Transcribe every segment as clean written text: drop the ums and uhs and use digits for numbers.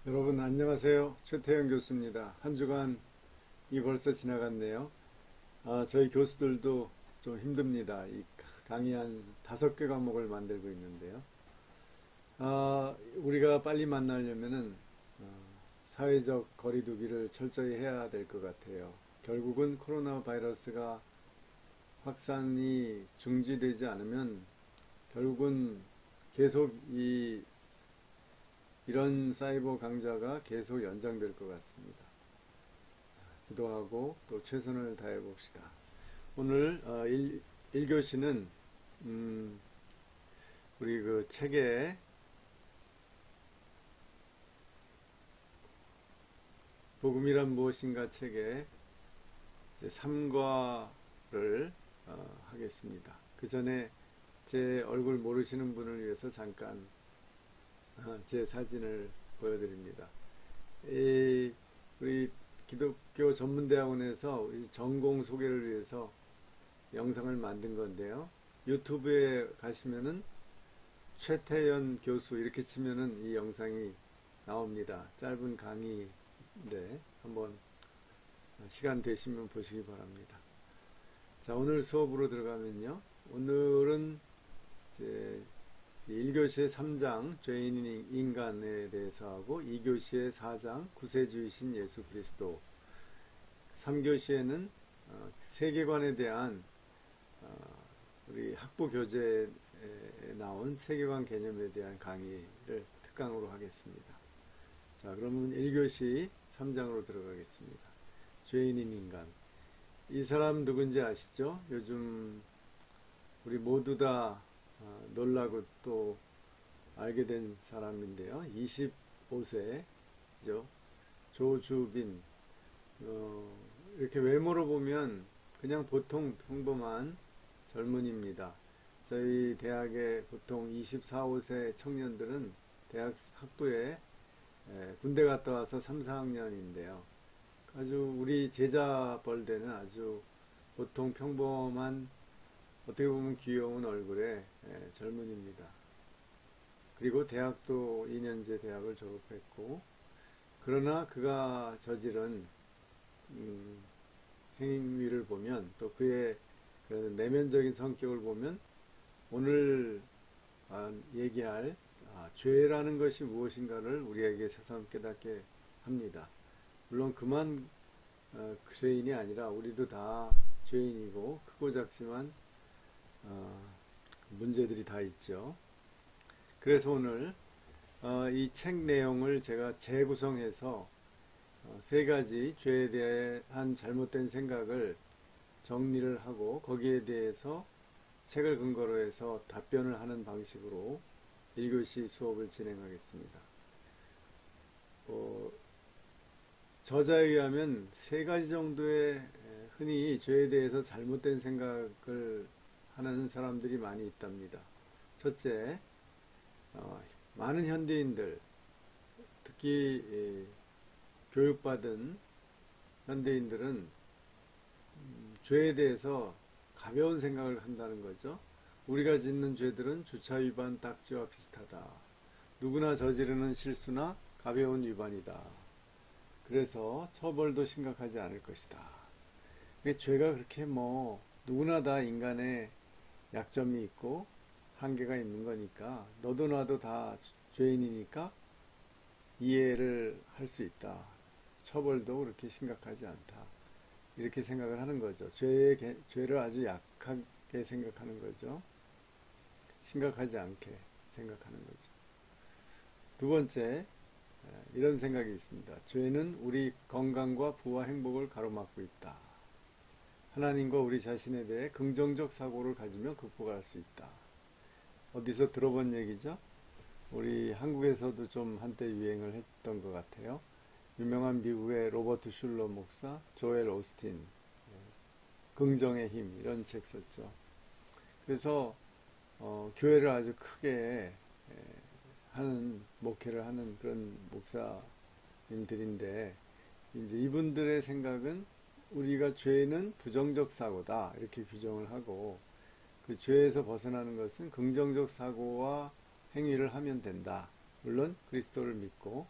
여러분 안녕하세요. 최태영 교수입니다. 한 주간이 벌써 지나갔네요. 저희 교수들도 좀 힘듭니다. 이 강의 한 5개 과목을 만들고 있는데요. 우리가 빨리 만나려면은 사회적 거리두기를 철저히 해야 될 것 같아요. 결국은 코로나 바이러스가 확산이 중지되지 않으면 결국은 계속 이런 사이버 강좌가 계속 연장될 것 같습니다. 기도하고 또 최선을 다해 봅시다. 오늘 1교시는 우리 그 책에 복음이란 무엇인가 책에 이제 3과를 하겠습니다. 그 전에 제 얼굴 모르시는 분을 위해서 잠깐 제 사진을 보여드립니다. 우리 기독교 전문대학원에서 우리 전공 소개를 위해서 영상을 만든 건데요. 유튜브에 가시면은 최태연 교수 이렇게 치면은 이 영상이 나옵니다. 짧은 강의인데 한번 시간 되시면 보시기 바랍니다. 자, 오늘 수업으로 들어가면요. 오늘은 이제 1교시의 3장 죄인인 인간에 대해서 하고 2교시의 4장 구세주이신 예수 그리스도, 3교시에는 세계관에 대한 우리 학부 교재에 나온 세계관 개념에 대한 강의를 특강으로 하겠습니다. 자, 그러면 1교시 3장으로 들어가겠습니다. 죄인인 인간. 이 사람 누군지 아시죠? 요즘 우리 모두 다 놀라고 또 알게 된 사람인데요. 25세죠. 조주빈. 이렇게 외모로 보면 그냥 보통 평범한 젊은이입니다. 저희 대학에 보통 24, 5세 청년들은 대학 학부에 군대 갔다 와서 3, 4학년인데요. 아주 우리 제자벌대는 아주 보통 평범한 어떻게 보면 귀여운 얼굴의 젊은이입니다. 그리고 대학도 2년제 대학을 졸업했고, 그러나 그가 저지른 행위를 보면, 또 그의 그 내면적인 성격을 보면 오늘 얘기할 죄라는 것이 무엇인가를 우리에게 새삼 깨닫게 합니다. 물론 그만 죄인이 아니라 우리도 다 죄인이고 크고 작지만 문제들이 다 있죠. 그래서 오늘 이 책 내용을 제가 재구성해서 3가지 죄에 대한 잘못된 생각을 정리를 하고 거기에 대해서 책을 근거로 해서 답변을 하는 방식으로 1교시 수업을 진행하겠습니다. 저자에 의하면 3가지 정도의 흔히 죄에 대해서 잘못된 생각을 하는 사람들이 많이 있답니다. 첫째, 많은 현대인들, 특히 교육받은 현대인들은 죄에 대해서 가벼운 생각을 한다는 거죠. 우리가 짓는 죄들은 주차 위반 딱지와 비슷하다. 누구나 저지르는 실수나 가벼운 위반이다. 그래서 처벌도 심각하지 않을 것이다. 죄가 그렇게 누구나 다 인간의 약점이 있고 한계가 있는 거니까 너도 나도 다 죄인이니까 이해를 할 수 있다. 처벌도 그렇게 심각하지 않다. 이렇게 생각을 하는 거죠. 죄를 아주 약하게 생각하는 거죠. 심각하지 않게 생각하는 거죠. 두 번째, 이런 생각이 있습니다. 죄는 우리 건강과 부와 행복을 가로막고 있다. 하나님과 우리 자신에 대해 긍정적 사고를 가지면 극복할 수 있다. 어디서 들어본 얘기죠? 우리 한국에서도 좀 한때 유행을 했던 것 같아요. 유명한 미국의 로버트 슐러 목사, 조엘 오스틴, 긍정의 힘 이런 책 썼죠. 그래서 교회를 아주 크게 하는 목회를 하는 그런 목사님들인데 이제 이분들의 생각은 우리가 죄는 부정적 사고다 이렇게 규정을 하고 그 죄에서 벗어나는 것은 긍정적 사고와 행위를 하면 된다. 물론 그리스도를 믿고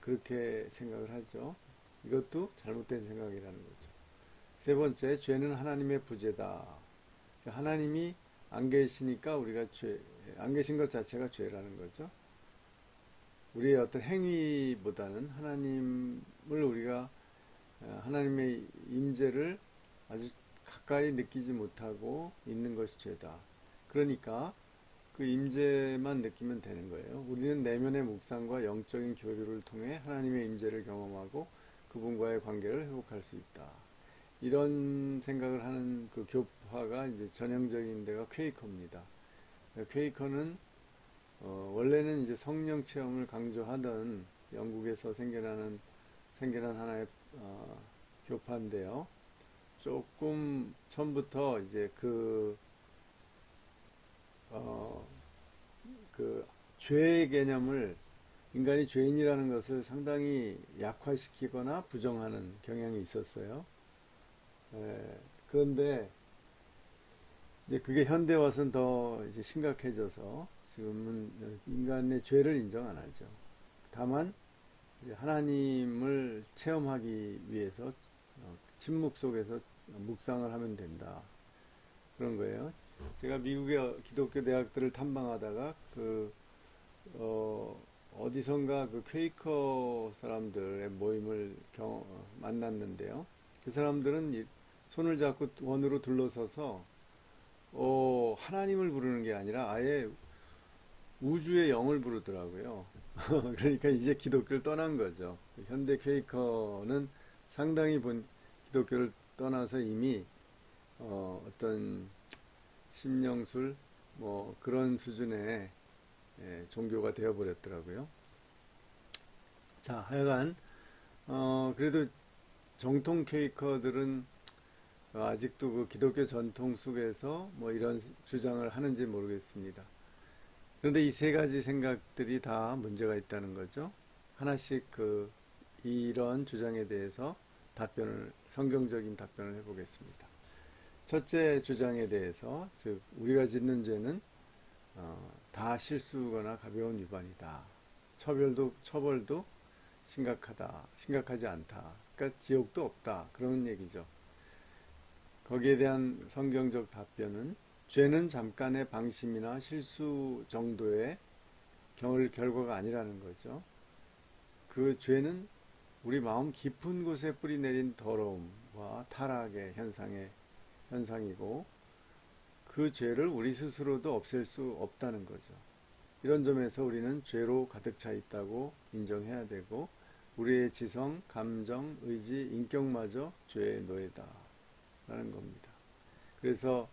그렇게 생각을 하죠. 이것도 잘못된 생각이라는 거죠. 세 번째, 죄는 하나님의 부재다. 하나님이 안 계시니까 우리가 안 계신 것 자체가 죄라는 거죠. 우리의 어떤 행위보다는 우리가 하나님의 임재를 아주 가까이 느끼지 못하고 있는 것이 죄다. 그러니까 그 임재만 느끼면 되는 거예요. 우리는 내면의 묵상과 영적인 교류를 통해 하나님의 임재를 경험하고 그분과의 관계를 회복할 수 있다. 이런 생각을 하는 그 교파가 이제 전형적인 데가 퀘이커입니다. 퀘이커는 원래는 이제 성령 체험을 강조하던 영국에서 생겨난 하나의 교파인데요. 조금 처음부터 이제 그 죄의 개념을 인간이 죄인이라는 것을 상당히 약화시키거나 부정하는 경향이 있었어요. 그런데 이제 그게 현대 와서는 더 이제 심각해져서 지금은 인간의 죄를 인정 안 하죠. 다만 하나님을 체험하기 위해서 침묵 속에서 묵상을 하면 된다. 그런 거예요. 제가 미국의 기독교 대학들을 탐방하다가 어디선가 그 퀘이커 사람들의 모임을 만났는데요. 그 사람들은 손을 잡고 원으로 둘러서서 하나님을 부르는 게 아니라 아예 우주의 영을 부르더라고요. 그러니까 이제 기독교를 떠난 거죠. 현대 퀘이커는 상당히 기독교를 떠나서 이미 어떤 심령술 뭐 그런 수준의 종교가 되어버렸더라고요. 자, 하여간 그래도 정통 퀘이커들은 아직도 그 기독교 전통 속에서 뭐 이런 주장을 하는지 모르겠습니다. 그런데 이 세 가지 생각들이 다 문제가 있다는 거죠. 하나씩 이런 주장에 대해서 성경적인 답변을 해보겠습니다. 첫째 주장에 대해서, 즉 우리가 짓는 죄는 다 실수거나 가벼운 위반이다. 처벌도 심각하지 않다. 그러니까 지옥도 없다. 그런 얘기죠. 거기에 대한 성경적 답변은 죄는 잠깐의 방심이나 실수 정도의 결과가 아니라는 거죠. 그 죄는 우리 마음 깊은 곳에 뿌리 내린 더러움과 타락의 현상이고 그 죄를 우리 스스로도 없앨 수 없다는 거죠. 이런 점에서 우리는 죄로 가득 차 있다고 인정해야 되고 우리의 지성, 감정, 의지, 인격마저 죄의 노예다 라는 겁니다. 그래서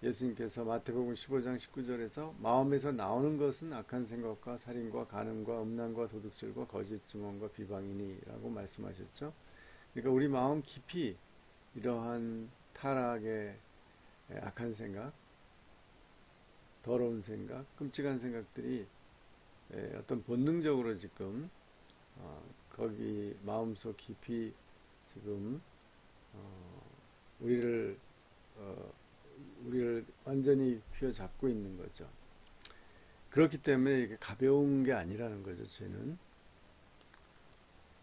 예수님께서 마태복음 15장 19절에서 마음에서 나오는 것은 악한 생각과 살인과 간음과 음란과 도둑질과 거짓 증언과 비방이니 라고 말씀하셨죠. 그러니까 우리 마음 깊이 이러한 타락의 악한 생각, 더러운 생각, 끔찍한 생각들이 어떤 본능적으로 지금 거기 마음속 깊이 지금 우리를 완전히 휘어잡고 있는 거죠. 그렇기 때문에 이게 가벼운 게 아니라는 거죠, 죄는.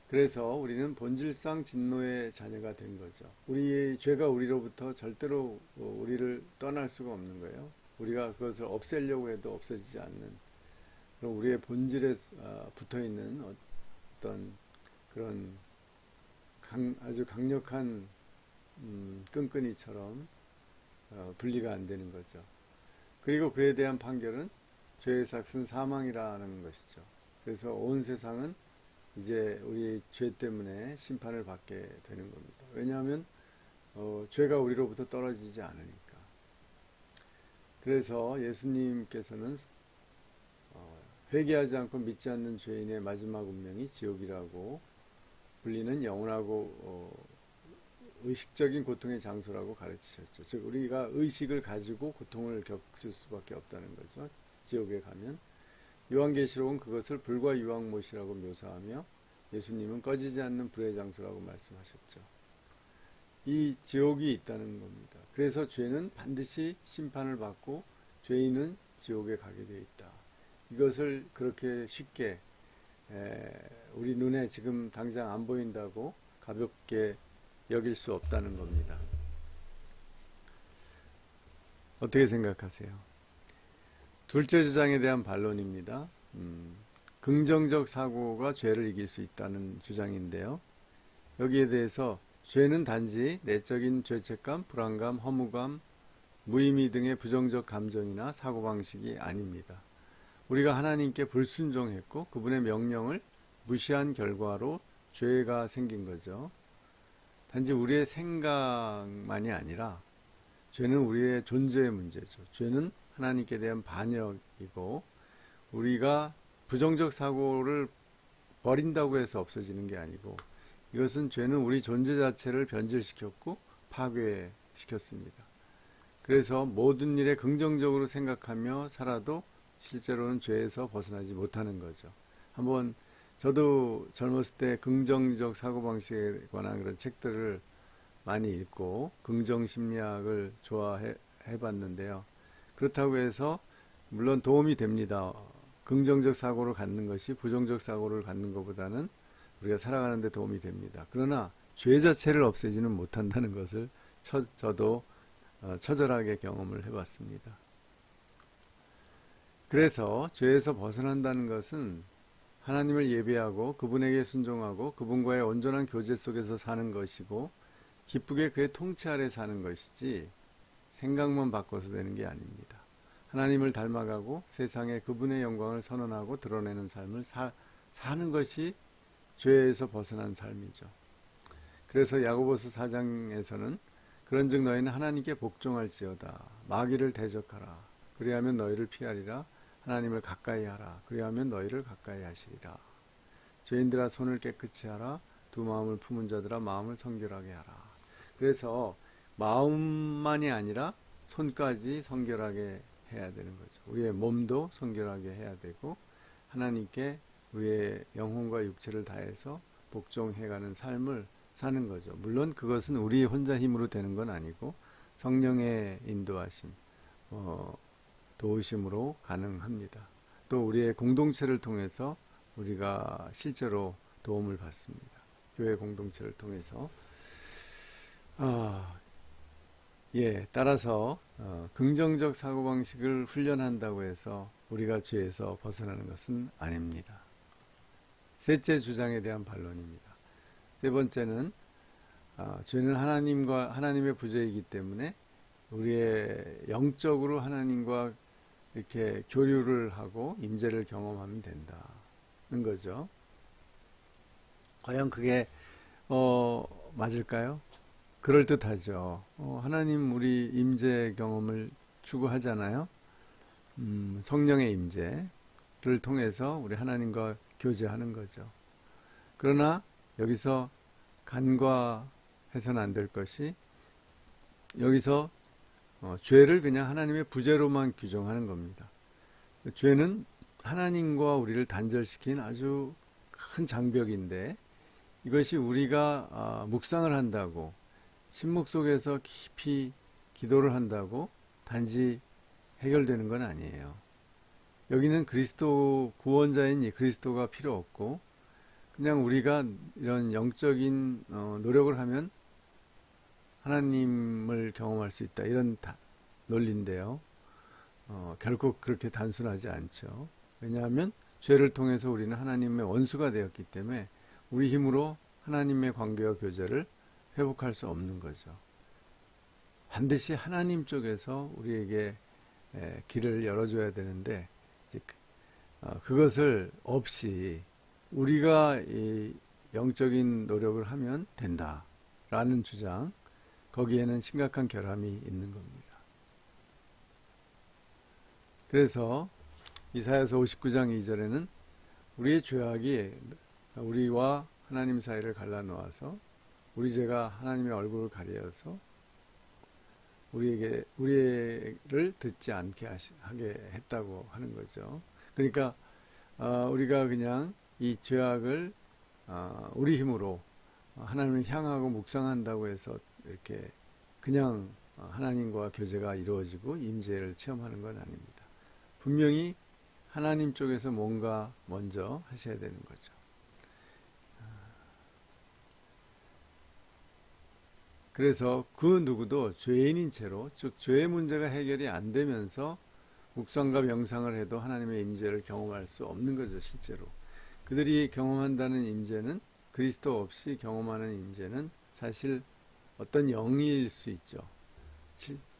그래서 우리는 본질상 진노의 자녀가 된 거죠. 우리의 죄가 우리로부터 절대로 우리를 떠날 수가 없는 거예요. 우리가 그것을 없애려고 해도 없어지지 않는 그런 우리의 본질에 붙어 있는 어떤 그런 아주 강력한 끈끈이처럼 분리가 안 되는 거죠. 그리고 그에 대한 판결은 죄의 삭은 사망이라는 것이죠. 그래서 온 세상은 이제 우리의 죄 때문에 심판을 받게 되는 겁니다. 왜냐하면 죄가 우리로부터 떨어지지 않으니까. 그래서 예수님께서는 회개하지 않고 믿지 않는 죄인의 마지막 운명이 지옥이라고 불리는 영원하고 의식적인 고통의 장소라고 가르치셨죠. 즉 우리가 의식을 가지고 고통을 겪을 수밖에 없다는 거죠. 지옥에 가면. 요한계시록은 그것을 불과 유황못이라고 묘사하며 예수님은 꺼지지 않는 불의 장소라고 말씀하셨죠. 이 지옥이 있다는 겁니다. 그래서 죄는 반드시 심판을 받고 죄인은 지옥에 가게 되어 있다. 이것을 그렇게 쉽게 우리 눈에 지금 당장 안 보인다고 가볍게 여길 수 없다는 겁니다. 어떻게 생각하세요? 둘째 주장에 대한 반론입니다. 긍정적 사고가 죄를 이길 수 있다는 주장인데요. 여기에 대해서 죄는 단지 내적인 죄책감, 불안감, 허무감, 무의미 등의 부정적 감정이나 사고방식이 아닙니다. 우리가 하나님께 불순종했고 그분의 명령을 무시한 결과로 죄가 생긴 거죠. 단지 우리의 생각만이 아니라 죄는 우리의 존재의 문제죠. 죄는 하나님께 대한 반역이고 우리가 부정적 사고를 버린다고 해서 없어지는 게 아니고 이것은 죄는 우리 존재 자체를 변질시켰고 파괴시켰습니다. 그래서 모든 일에 긍정적으로 생각하며 살아도 실제로는 죄에서 벗어나지 못하는 거죠. 한번 저도 젊었을 때 긍정적 사고방식에 관한 그런 책들을 많이 읽고 긍정심리학을 좋아해 봤는데요. 그렇다고 해서 물론 도움이 됩니다. 긍정적 사고를 갖는 것이 부정적 사고를 갖는 것보다는 우리가 살아가는 데 도움이 됩니다. 그러나 죄 자체를 없애지는 못한다는 것을 저도 처절하게 경험을 해봤습니다. 그래서 죄에서 벗어난다는 것은 하나님을 예배하고 그분에게 순종하고 그분과의 온전한 교제 속에서 사는 것이고 기쁘게 그의 통치 아래 사는 것이지 생각만 바꿔서 되는 게 아닙니다. 하나님을 닮아가고 세상에 그분의 영광을 선언하고 드러내는 삶을 사는 것이 죄에서 벗어난 삶이죠. 그래서 야고보서 4장에서는 그런즉 너희는 하나님께 복종할지어다. 마귀를 대적하라. 그리하면 너희를 피하리라. 하나님을 가까이 하라. 그리하면 너희를 가까이 하시리라. 죄인들아 손을 깨끗이 하라. 두 마음을 품은 자들아 마음을 성결하게 하라. 그래서 마음만이 아니라 손까지 성결하게 해야 되는 거죠. 우리의 몸도 성결하게 해야 되고 하나님께 우리의 영혼과 육체를 다해서 복종해가는 삶을 사는 거죠. 물론 그것은 우리 혼자 힘으로 되는 건 아니고 성령의 인도하심, 도우심으로 가능합니다. 또 우리의 공동체를 통해서 우리가 실제로 도움을 받습니다. 교회 공동체를 통해서 따라서 긍정적 사고방식을 훈련한다고 해서 우리가 죄에서 벗어나는 것은 아닙니다. 셋째 주장에 대한 반론입니다. 세 번째는 죄는 하나님의 부재이기 때문에 우리의 영적으로 하나님과 이렇게 교류를 하고 임재를 경험하면 된다는 거죠. 과연 그게 맞을까요? 그럴듯하죠. 하나님 우리 임재 경험을 추구하잖아요. 성령의 임재를 통해서 우리 하나님과 교제하는 거죠. 그러나 여기서 간과해서는 안 될 것이 여기서 죄를 그냥 하나님의 부재로만 규정하는 겁니다. 죄는 하나님과 우리를 단절시킨 아주 큰 장벽인데 이것이 우리가 묵상을 한다고 침묵 속에서 깊이 기도를 한다고 단지 해결되는 건 아니에요. 여기는 그리스도 구원자인 이 그리스도가 필요 없고 그냥 우리가 이런 영적인 노력을 하면 하나님을 경험할 수 있다. 이런 논리인데요. 결코 그렇게 단순하지 않죠. 왜냐하면 죄를 통해서 우리는 하나님의 원수가 되었기 때문에 우리 힘으로 하나님의 관계와 교제를 회복할 수 없는 거죠. 반드시 하나님 쪽에서 우리에게 길을 열어줘야 되는데 그것을 없이 우리가 이 영적인 노력을 하면 된다라는 주장, 거기에는 심각한 결함이 있는 겁니다. 그래서 이사야서 59장 2절에는 우리의 죄악이 우리와 하나님 사이를 갈라놓아서 우리 죄가 하나님의 얼굴을 가려서 우리를 듣지 않게 하게 했다고 하는 거죠. 그러니까 우리가 그냥 이 죄악을 우리 힘으로 하나님을 향하고 묵상한다고 해서 이렇게 그냥 하나님과 교제가 이루어지고 임재를 체험하는 건 아닙니다. 분명히 하나님 쪽에서 뭔가 먼저 하셔야 되는 거죠. 그래서 그 누구도 죄인인 채로, 즉 죄의 문제가 해결이 안 되면서 묵상과 명상을 해도 하나님의 임재를 경험할 수 없는 거죠, 실제로. 그들이 경험한다는 임재는, 그리스도 없이 경험하는 임재는 사실 어떤 영일 수 있죠.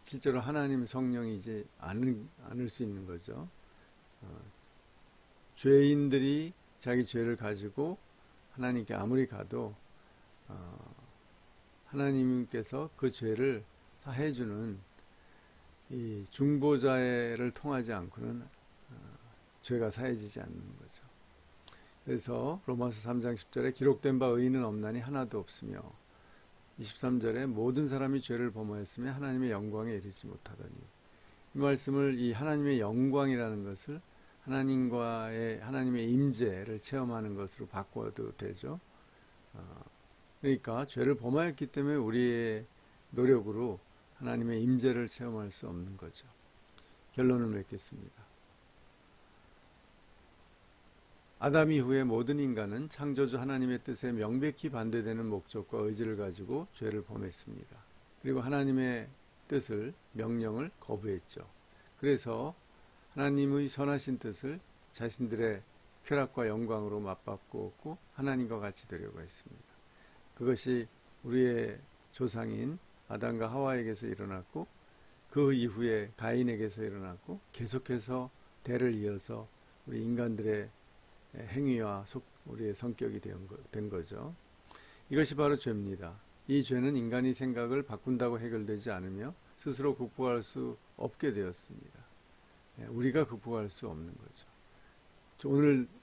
실제로 하나님 성령이지 않을 수 있는 거죠. 죄인들이 자기 죄를 가지고 하나님께 아무리 가도 하나님께서 그 죄를 사해주는 이 중보자를 통하지 않고는 죄가 사해지지 않는 거죠. 그래서 로마서 3장 10절에 기록된 바 의인은 없나니 하나도 없으며 23절에 모든 사람이 죄를 범하였으며 하나님의 영광에 이르지 못하더니, 이 말씀을 이 하나님의 영광이라는 것을 하나님의 임재를 체험하는 것으로 바꿔도 되죠. 그러니까 죄를 범하였기 때문에 우리의 노력으로 하나님의 임재를 체험할 수 없는 거죠. 결론을 맺겠습니다. 아담 이후의 모든 인간은 창조주 하나님의 뜻에 명백히 반대되는 목적과 의지를 가지고 죄를 범했습니다. 그리고 하나님의 뜻을, 명령을 거부했죠. 그래서 하나님의 선하신 뜻을 자신들의 쾌락과 영광으로 맞바꾸었고 하나님과 같이 되려고 했습니다. 그것이 우리의 조상인 아담과 하와에게서 일어났고, 그 이후에 가인에게서 일어났고, 계속해서 대를 이어서 우리 인간들의 행위와 우리의 성격이 된 거죠. 이것이 바로 죄입니다. 이 죄는 인간이 생각을 바꾼다고 해결되지 않으며 스스로 극복할 수 없게 되었습니다. 우리가 극복할 수 없는 거죠.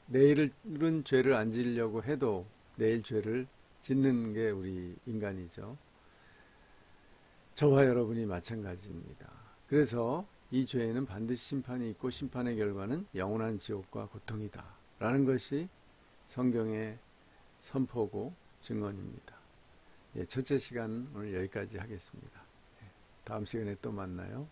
내일은 죄를 안 지으려고 해도 내일 죄를 짓는 게 우리 인간이죠. 저와 여러분이 마찬가지입니다. 그래서 이 죄에는 반드시 심판이 있고 심판의 결과는 영원한 지옥과 고통이다 라는 것이 성경의 선포고 증언입니다. 첫째 시간 오늘 여기까지 하겠습니다. 다음 시간에 또 만나요.